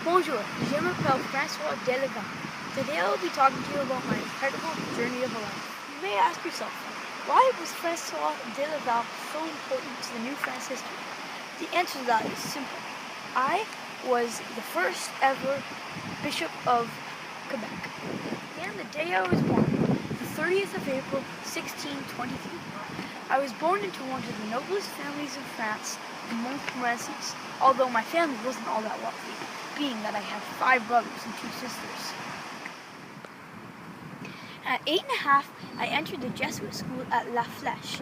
Bonjour, je m'appelle Francois de Leval. Today I will be talking to you about my incredible journey of life. You may ask yourself, why was Francois de Laval so important to the New France history? The answer to that is simple. I was the first ever Bishop of Quebec. And the day I was born, the 30th of April, 1623. I was born into one of the noblest families of France, the Montmorencys, although my family wasn't all that wealthy, being that I have 5 brothers and 2 sisters. At 8 and a half, I entered the Jesuit school at La Flèche,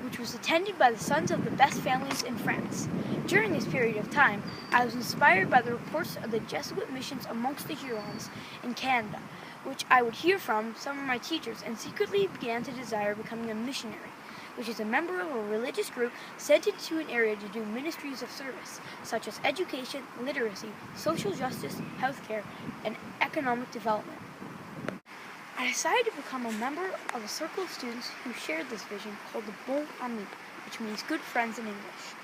which was attended by the sons of the best families in France. During this period of time, I was inspired by the reports of the Jesuit missions amongst the Hurons in Canada, which I would hear from some of my teachers, and secretly began to desire becoming a missionary, which is a member of a religious group sent into an area to do ministries of service, such as education, literacy, social justice, healthcare, and economic development. I decided to become a member of a circle of students who shared this vision called the Bon Ami, which means good friends in English.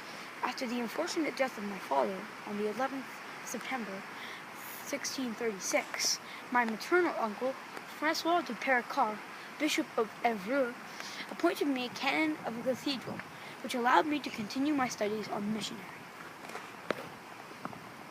After the unfortunate death of my father on the 11th September 1636, my maternal uncle, Francois de Pericard, Bishop of Evreux, appointed me a canon of a cathedral, which allowed me to continue my studies on missionary.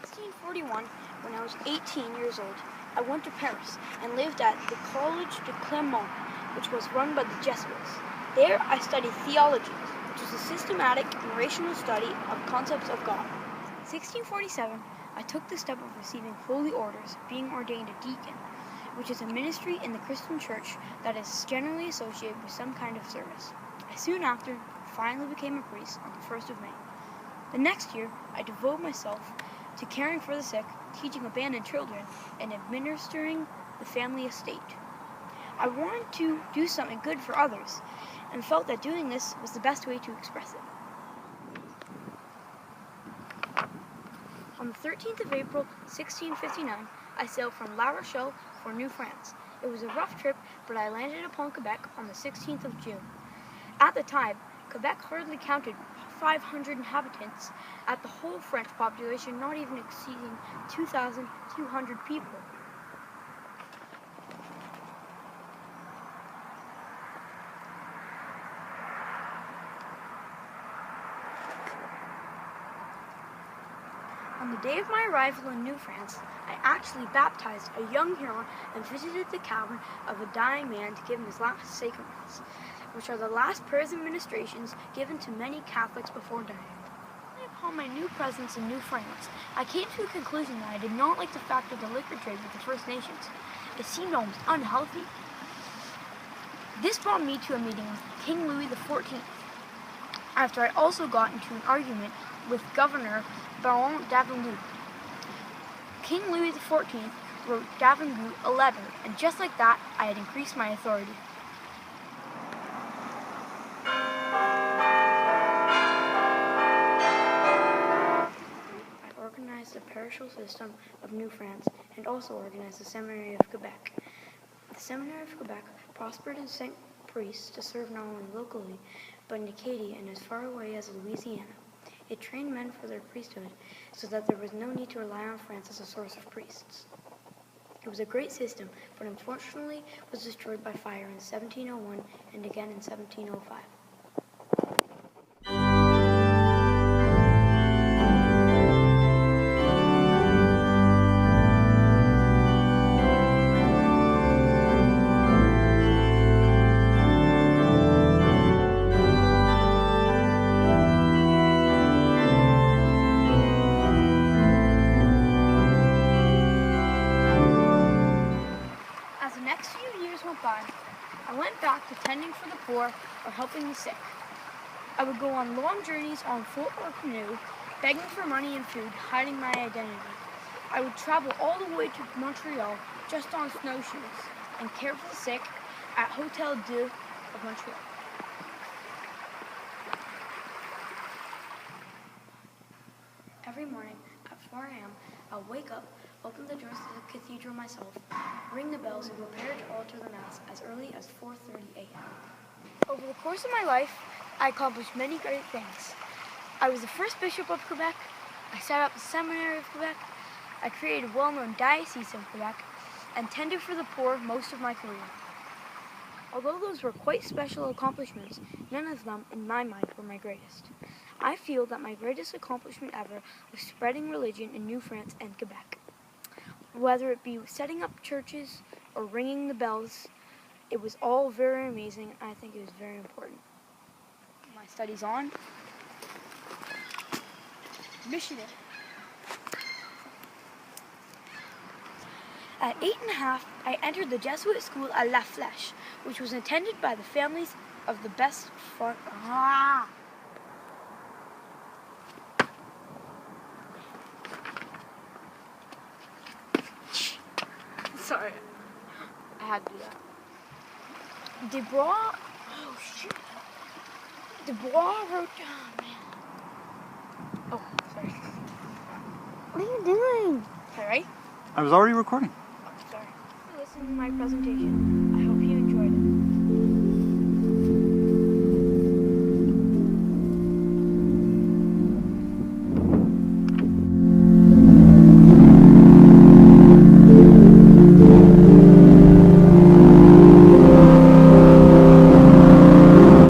In 1641, when I was 18 years old, I went to Paris and lived at the Collège de Clermont, which was run by the Jesuits. There I studied theology, which is a systematic and rational study of concepts of God. In 1647, I took the step of receiving holy orders, being ordained a deacon, which is a ministry in the Christian church that is generally associated with some kind of service. I soon after finally became a priest on the 1st of May. The next year, I devoted myself to caring for the sick, teaching abandoned children, and administering the family estate. I wanted to do something good for others, and felt that doing this was the best way to express it. On the 13th of April, 1659, I sailed from La Rochelle for New France. It was a rough trip, but I landed upon Quebec on the 16th of June. At the time, Quebec hardly counted 500 inhabitants, at the whole French population not even exceeding 2,200 people. On the day of my arrival in New France, I actually baptized a young Huron and visited the cabin of a dying man to give him his last sacraments, which are the last prayers and ministrations given to many Catholics before dying. Upon my new presence in New France, I came to the conclusion that I did not like the fact of the liquor trade with the First Nations. It seemed almost unhealthy. This brought me to a meeting with King Louis XIV, after I also got into an argument with Governor Baron d'Avonlou. King Louis XIV wrote d'Avonlou a letter, and just like that, I had increased my authority. I organized the parochial system of New France and also organized the Seminary of Quebec. The Seminary of Quebec prospered and sent priests to serve not only locally, but in Acadia and as far away as Louisiana. It trained men for their priesthood so that there was no need to rely on France as a source of priests. It was a great system, but unfortunately was destroyed by fire in 1701 and again in 1705. I went back to tending for the poor or helping the sick. I would go on long journeys on foot or canoe, begging for money and food, hiding my identity. I would travel all the way to Montreal just on snowshoes and care for the sick at Hotel Dieu of Montreal. Every morning at 4 a.m., I'll wake up, open the doors to the cathedral myself, ring the bells, and prepare to alter the Mass as early as 4:30 a.m. Over the course of my life, I accomplished many great things. I was the first bishop of Quebec, I set up the Seminary of Quebec, I created a well-known diocese in Quebec and tended for the poor most of my career. Although those were quite special accomplishments, none of them, in my mind, were my greatest. I feel that my greatest accomplishment ever was spreading religion in New France and Quebec. Whether it be setting up churches or ringing the bells, it was all very amazing, and I think it was very important. My studies on missionary. At 8.5, I entered the Jesuit school at La Flèche, which was attended by the families of the best Sorry, I had to do that. Dubois wrote. Oh man. Oh, sorry. What are you doing? All right. I was already recording. Sorry. Listen to my presentation.